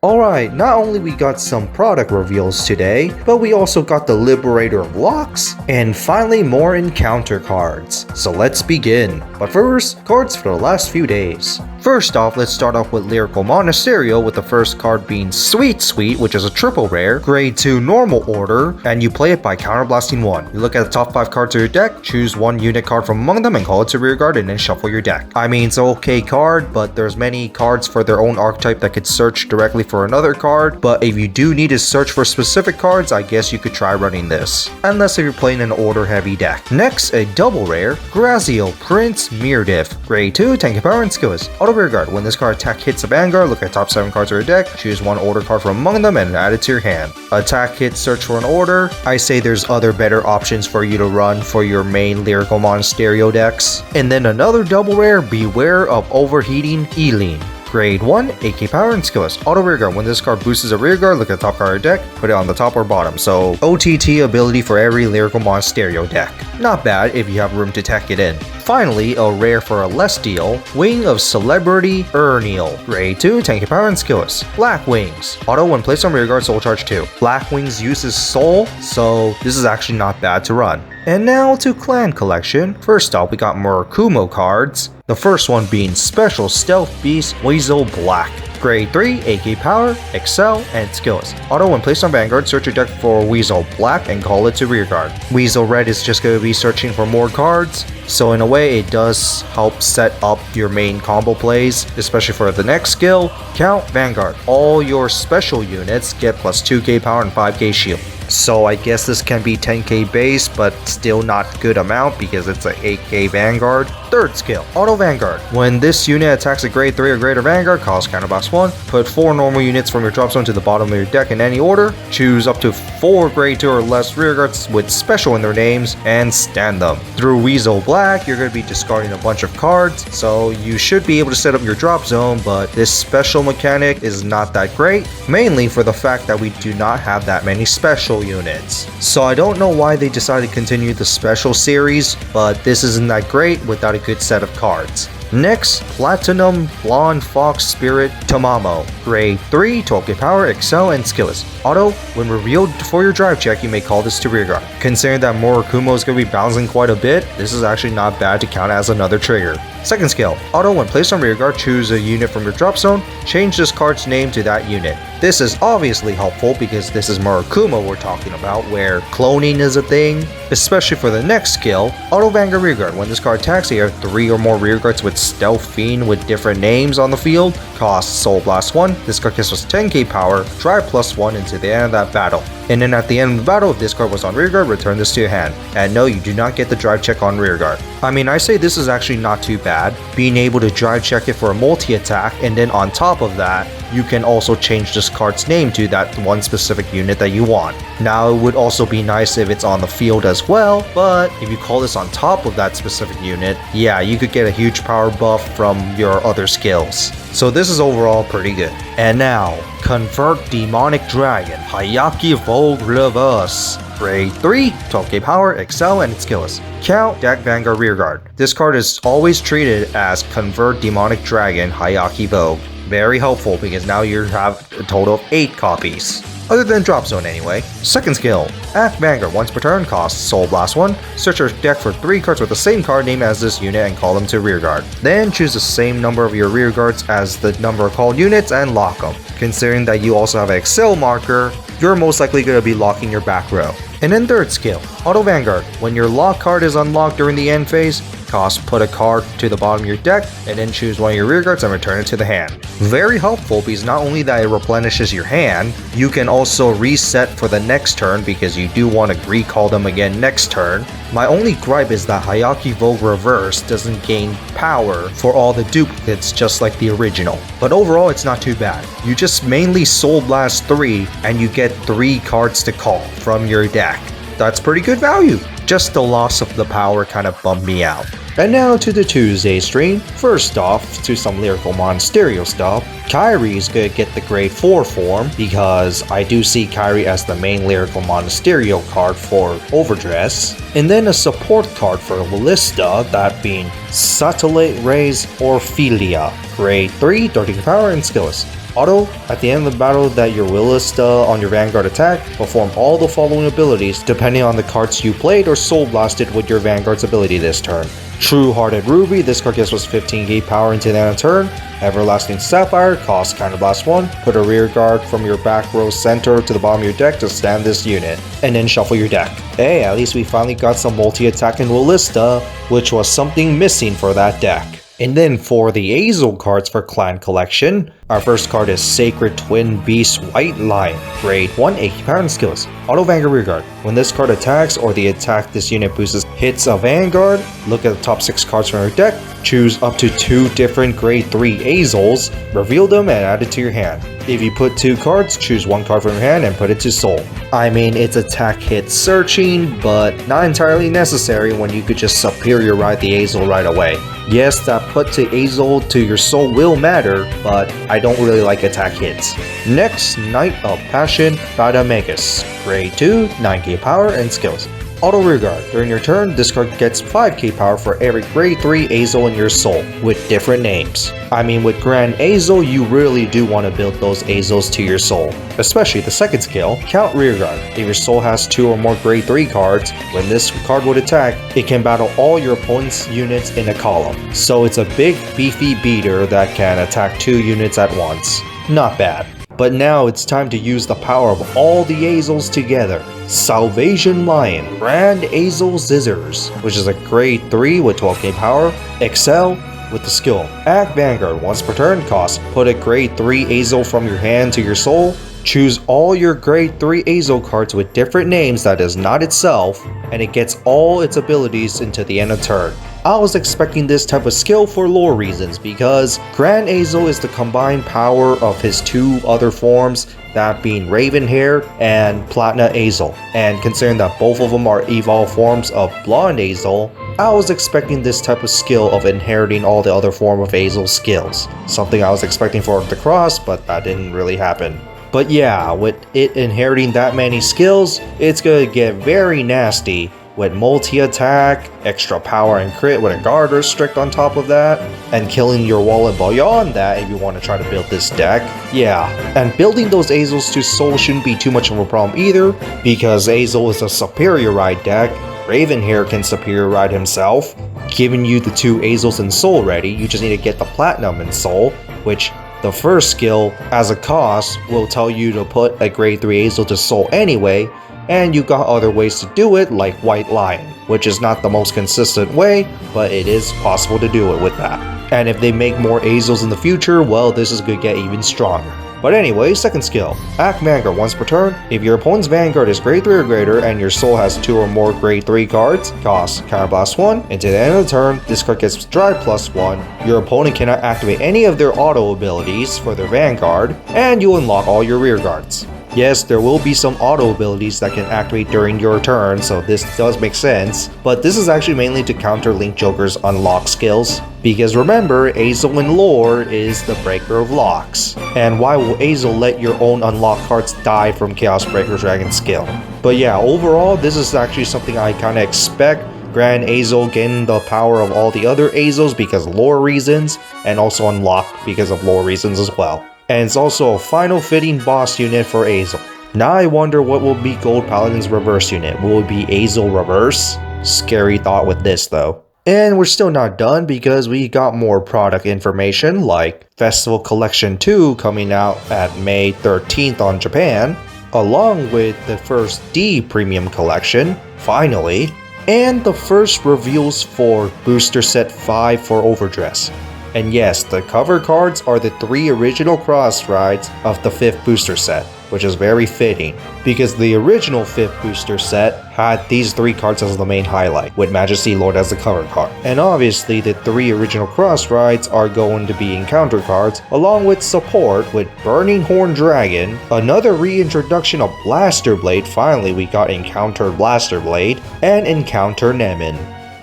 Alright, not only we got some product reveals today, but we also got the Liberator of Locks, and finally more encounter cards. So let's begin. But first, cards for the last few days. First off, let's start off with Lyrical Monasterio, with the first card being Sweet Sweet, which is a triple rare, grade 2 normal order, and you play it by counterblasting 1. You look at the top 5 cards of your deck, choose one unit card from among them and call it to rear guard, and then shuffle your deck. I mean, it's an okay card, but there's many cards for their own archetype that could search directly for another card, but if you do need to search for specific cards, I guess you could try running this, unless if you're playing an order heavy deck. Next, a double rare, Grazio Prince Mirdiff, grade 2, tank power and skills. Auto rear guard, when this card attack hits a Vanguard, look at top 7 cards of your deck, choose one order card from among them and add it to your hand. Attack hit, search for an order. I say there's other better options for you to run for your main Lyrical Monasterio decks. And then another double rare, Beware of Overheating Eileen. Grade 1, AK power and skills. Auto rear guard, when this card boosts a rear guard, look at the top card of your deck, put it on the top or bottom. So OTT ability for every Lyrical Monasterio deck. Not bad if you have room to tech it in. Finally, a rare for a less deal, Wing of Celebrity Erniel. Grade 2, tank power and skills. Black Wings. Auto when placed on rear guard, soul charge 2. Black Wings uses soul, so this is actually not bad to run. And now to Clan Collection. First off, we got Murakumo cards. The first one being Special Stealth Beast Weasel Black. Grade 3, AK Power, Excel, and Skills. Auto when placed on Vanguard, search your deck for Weasel Black and call it to rear guard. Weasel Red is just going to be searching for more cards, so in a way it does help set up your main combo plays, especially for the next skill. Count Vanguard. All your special units get plus 2k power and 5k shield. So I guess this can be 10k base, but still not good amount because it's an 8k Vanguard. Third skill, Auto Vanguard. When this unit attacks a grade 3 or greater Vanguard, cost counterblast 1, put 4 normal units from your drop zone to the bottom of your deck in any order, choose up to 4 grade 2 or less rear guards with special in their names, and stand them. Through Weasel Black, you're going to be discarding a bunch of cards, so you should be able to set up your drop zone, but this special mechanic is not that great, mainly for the fact that we do not have that many special units. So I don't know why they decided to continue the special series, but this isn't that great without a good set of cards. Next, Platinum Blonde Fox Spirit Tamamo. Grade 3, 12k power, excel, and skills. Auto, when revealed for your drive check, you may call this to rear guard. Considering that Murakumo is going to be bouncing quite a bit, this is actually not bad to count as another trigger. Second skill, Auto, when placed on rear guard, choose a unit from your drop zone, change this card's name to that unit. This is obviously helpful because this is Murakumo we're talking about, where cloning is a thing. Especially for the next skill, Auto Vanguard Rear Guard. When this card attacks, you have 3 or more rear guards with Stealth Fiend with different names on the field. Cost Soul Blast 1. This card gets us 10k power, drive plus 1 into the end of that battle. And then at the end of the battle, if this card was on rear guard, return this to your hand. And no, you do not get the drive check on rear guard. I mean, I say this is actually not too bad, being able to drive check it for a multi-attack, and then on top of that, you can also change this card's name to that one specific unit that you want. Now, it would also be nice if it's on the field as well, but if you call this on top of that specific unit, yeah, you could get a huge power buff from your other skills. So this is overall pretty good. And now, Convert Demonic Dragon, Hyakki Vogue Reverse. Grade 3, 12k power, excel, and its skills. Count, deck Vanguard Rear Guard. This card is always treated as Convert Demonic Dragon, Hyakki Vogue. Very helpful because now you have a total of 8 copies. Other than drop zone anyway. Second skill, Act Vanguard. Once per turn, costs Soul Blast 1. Search your deck for 3 cards with the same card name as this unit and call them to rear guard. Then choose the same number of your rear guards as the number of called units and lock them. Considering that you also have an Excel marker, you're most likely going to be locking your back row. And then third skill, Auto Vanguard. When your lock card is unlocked during the end phase, put a card to the bottom of your deck and then choose one of your rear guards and return it to the hand. Very helpful because not only that it replenishes your hand, you can also reset for the next turn because you do want to recall them again next turn. My only gripe is that Hyakki Vogue Reverse doesn't gain power for all the duplicates just like the original. But overall it's not too bad. You just mainly Soul Blast 3 and you get 3 cards to call from your deck. That's pretty good value. Just the loss of the power kind of bummed me out. And now to the Tuesday stream. First off, to some Lyrical Monasterio stuff. Kyrie is gonna get the grade 4 form because I do see Kyrie as the main Lyrical Monasterio card for Overdress. And then a support card for Ballista, that being Satellite Rays Orphelia. Grade 3, 30 power and skills. Auto, at the end of the battle that your Willista on your Vanguard attack, perform all the following abilities depending on the cards you played or Soul Blasted with your Vanguard's ability this turn. True Hearted Ruby, this card gives us 15 gate power into the end of turn. Everlasting Sapphire, cost Counterblast 1, put a rear guard from your back row center to the bottom of your deck to stand this unit, and then shuffle your deck. Hey, at least we finally got some multi-attack in Willista, which was something missing for that deck. And then for the Ezel cards for Clan Collection, our first card is Sacred Twin Beast White Lion, grade 1, 80 power and skills. Auto Vanguard Rearguard. When this card attacks or the attack this unit boosts hits a Vanguard, look at the top 6 cards from your deck, choose up to 2 different grade 3 Ezels, reveal them and add it to your hand. If you put 2 cards, choose 1 card from your hand and put it to soul. I mean, it's attack hit searching, but not entirely necessary when you could just superior ride the Ezel right away. Yes, that put to Ezel to your soul will matter, but I don't really like attack hits. Next, Knight of Passion, Bada Magus, grade 2, 9k power and skills. Auto Rearguard. During your turn, this card gets 5k power for every grade 3 Ezel in your soul, with different names. I mean, with Grand Ezel, you really do want to build those Ezels to your soul. Especially the second skill, Count Rearguard. If your soul has 2 or more grade 3 cards, when this card would attack, it can battle all your opponent's units in a column. So it's a big, beefy beater that can attack 2 units at once. Not bad. But now it's time to use the power of all the Ezels together. Salvation Lion, Grand Ezel Scissors, which is a grade 3 with 12k power. Excel with the skill. Act Vanguard, once per turn, cost. Put a grade 3 Ezel from your hand to your soul. Choose all your grade 3 Ezel cards with different names that is not itself, and it gets all its abilities into the end of turn. I was expecting this type of skill for lore reasons because Grand Ezel is the combined power of his 2 other forms, that being Ravenhair and Platinum Ezel, and considering that both of them are evolved forms of Blonde Ezel, I was expecting this type of skill of inheriting all the other form of Ezel skills. Something I was expecting for the cross, but that didn't really happen. But yeah, with it inheriting that many skills, it's gonna get very nasty with multi-attack, extra power and crit with a guard restrict on top of that, and killing your wallet beyond that if you want to try to build this deck. Yeah, and building those Ezels to soul shouldn't be too much of a problem either, because Ezel is a superior ride deck. Ravenhair can superior ride himself, giving you the 2 Ezels in soul ready. You just need to get the platinum in soul, which the first skill, as a cost, will tell you to put a grade 3 Ezel to soul anyway, and you got other ways to do it like White Lion, which is not the most consistent way, but it is possible to do it with that. And if they make more Ezels in the future, well, this is going to get even stronger. But anyway, second skill, Act Vanguard once per turn. If your opponent's Vanguard is grade 3 or greater and your soul has 2 or more grade 3 cards, cost Counterblast 1, until the end of the turn, this card gets Drive +1. Your opponent cannot activate any of their auto abilities for their Vanguard, and you unlock all your rear guards. Yes, there will be some auto abilities that can activate during your turn, so this does make sense, but this is actually mainly to counter Link Joker's unlock skills. Because remember, Ezel in lore is the breaker of locks. And why will Ezel let your own unlocked cards die from Chaos Breaker Dragon skill? But yeah, overall, this is actually something I kinda expect. Grand Ezel getting the power of all the other Ezels because of lore reasons, and also unlocked because of lore reasons as well. And it's also a final fitting boss unit for Ezel. Now I wonder what will be Gold Paladin's reverse unit. Will it be Ezel reverse? Scary thought with this though. And we're still not done because we got more product information like Festival Collection 2 coming out at May 13th on Japan, along with the first D Premium Collection, finally, and the first reveals for Booster Set 5 for Overdress. And yes, the cover cards are the 3 original cross rides of the 5th booster set, which is very fitting, because the original 5th booster set had these 3 cards as the main highlight, with Majesty Lord as the cover card. And obviously the 3 original cross rides are going to be encounter cards, along with support with Burning Horn Dragon, another reintroduction of Blaster Blade, finally we got Encounter Blaster Blade, and Encounter Nemen.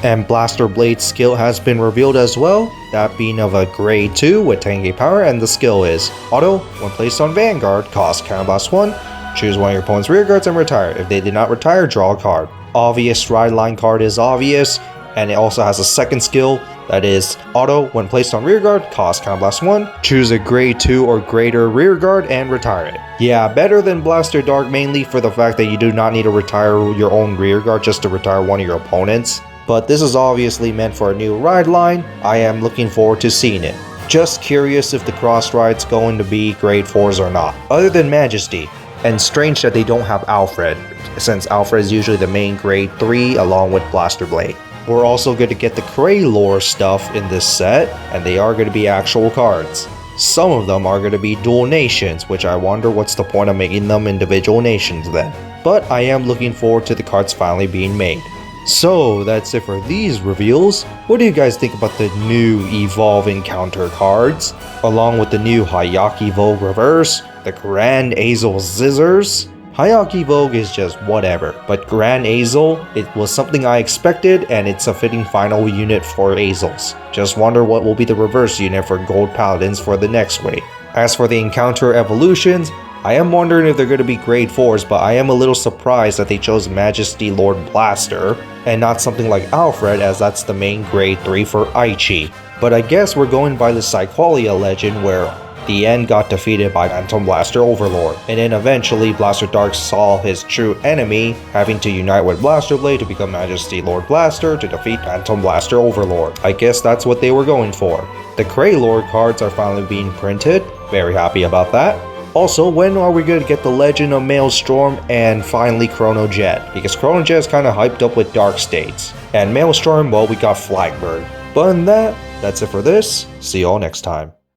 And Blaster Blade's skill has been revealed as well, that being of a grade 2 with 10k power, and the skill is Auto, when placed on Vanguard, cost Counterblast 1, choose one of your opponent's rear guards and retire. If they did not retire, draw a card. Obvious ride line card is obvious, and it also has a second skill that is auto when placed on rearguard, cost Counter Blast 1, choose a grade 2 or greater rearguard and retire it. Yeah, better than Blaster Dark mainly for the fact that you do not need to retire your own rearguard just to retire one of your opponents. But this is obviously meant for a new ride line. I am looking forward to seeing it. Just curious if the cross ride's going to be grade 4s or not, other than Majesty. And strange that they don't have Alfred, since Alfred is usually the main grade 3 along with Blaster Blade. We're also going to get the Cray Lore stuff in this set, and they are going to be actual cards. Some of them are going to be dual nations, which I wonder what's the point of making them individual nations then. But I am looking forward to the cards finally being made. So that's it for these reveals. What do you guys think about the new Evolve Encounter cards, along with the new Hyakki Vogue Reverse, the Grand Ezel Scissors? Hyakki Vogue is just whatever, but Grand Ezel, it was something I expected, and it's a fitting final unit for Ezels. Just wonder what will be the reverse unit for Gold Paladins for the next wave. As for the Encounter evolutions, I am wondering if they're going to be grade 4s, but I am a little surprised that they chose Majesty Lord Blaster, and not something like Alfred, as that's the main grade 3 for Aichi. But I guess we're going by the Psyqualia legend where the end got defeated by Phantom Blaster Overlord, and then eventually Blaster Dark saw his true enemy having to unite with Blaster Blade to become Majesty Lord Blaster to defeat Phantom Blaster Overlord. I guess that's what they were going for. The Cray Lore cards are finally being printed, very happy about that. Also, when are we going to get the Legend of Maelstrom and finally Chrono Jet? Because Chrono Jet is kind of hyped up with Dark States. And Maelstrom, well, we got Flagbird. But in that's it for this. See you all next time.